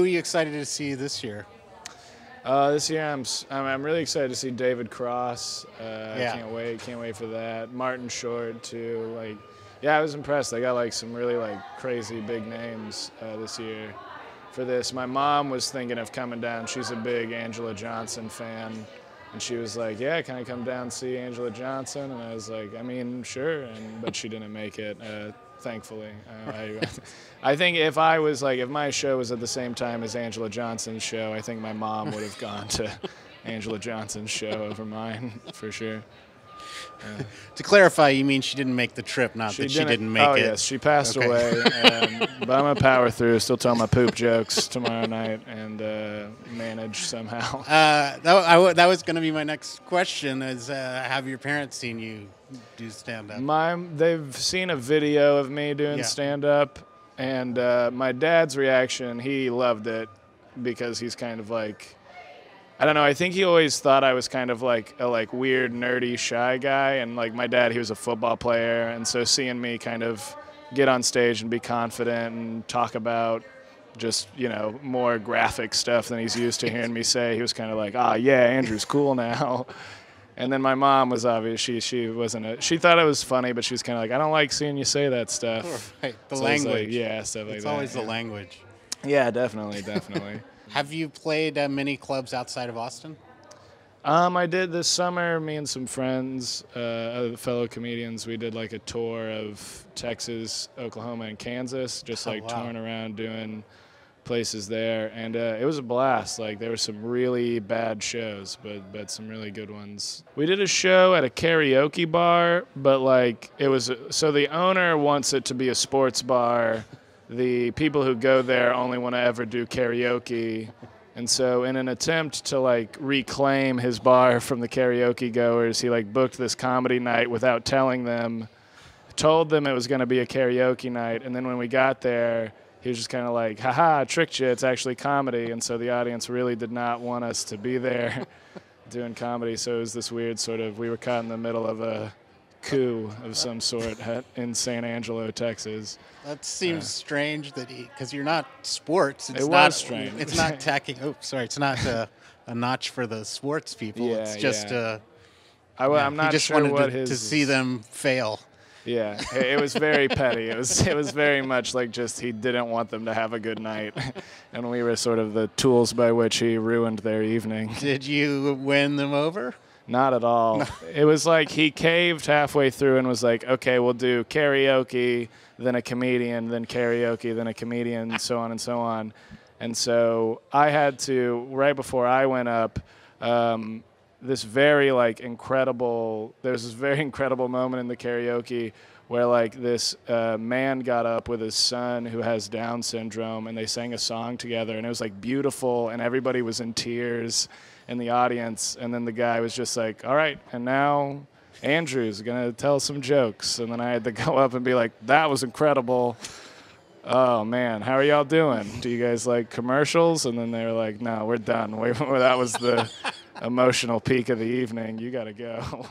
Who are you excited to see this year? This year I'm really excited to see David Cross. Yeah. Can't wait for that. Martin Short too. Yeah, I was impressed. They got some really crazy big names this year for this. My mom was thinking of coming down. She's a big Angela Johnson fan, and she was like, "Yeah, can I come down and see Angela Johnson?" And I was like, "I mean, sure." But she didn't make it. Thankfully, I think if my show was at the same time as Angela Johnson's show, I think my mom would have gone to Angela Johnson's show over mine for sure. To clarify, you mean she didn't make the trip, not that she didn't make it? Oh, yes, she passed away. But I'm going to power through, still tell my poop jokes tomorrow night and manage somehow. That was going to be my next question is, have your parents seen you do stand-up? They've seen a video of me doing stand-up, and my dad's reaction, he loved it because he's kind of I don't know, I think he always thought I was kind of a weird, nerdy, shy guy, and my dad, he was a football player, and so seeing me kind of get on stage and be confident and talk about just, more graphic stuff than he's used to hearing me say, he was kind of yeah, Andrew's cool now. And then my mom was obvious. She thought it was funny, but she was kind of I don't like seeing you say that stuff. Right. The language. Stuff like that. It's always the language. Yeah, definitely. Have you played many clubs outside of Austin? I did this summer. Me and some friends, fellow comedians, we did a tour of Texas, Oklahoma, and Kansas, just touring around doing places there, and it was a blast. There were some really bad shows, but some really good ones. We did a show at a karaoke bar, but it was so the owner wants it to be a sports bar. The people who go there only want to ever do karaoke. And so in an attempt to reclaim his bar from the karaoke goers, he booked this comedy night without telling them, told them it was going to be a karaoke night. And then when we got there, he was just kind of haha, tricked you, it's actually comedy. And so the audience really did not want us to be there doing comedy. So it was this weird we were caught in the middle of a coup of some sort in San Angelo, Texas. That seems strange because you're not sports. It was strange. It's not tacking. Oh, sorry. It's not a notch for the sports people. Yeah, it's just I'm not sure what to see them fail. Yeah, it was very petty. It was very much just he didn't want them to have a good night, and we were sort of the tools by which he ruined their evening. Did you win them over? Not at all. No. It was he caved halfway through and was okay, we'll do karaoke, then a comedian, then karaoke, then a comedian, so on and so on. And so I had to, right before I went up, this very incredible, there's this very incredible moment in the karaoke where this man got up with his son who has Down syndrome, and they sang a song together, and it was beautiful, and everybody was in tears in the audience, and then the guy was just all right, and now Andrew's gonna tell some jokes, and then I had to go up and be that was incredible. Oh man, how are y'all doing? Do you guys like commercials? And then they were no, we're done. That was the emotional peak of the evening. You gotta go.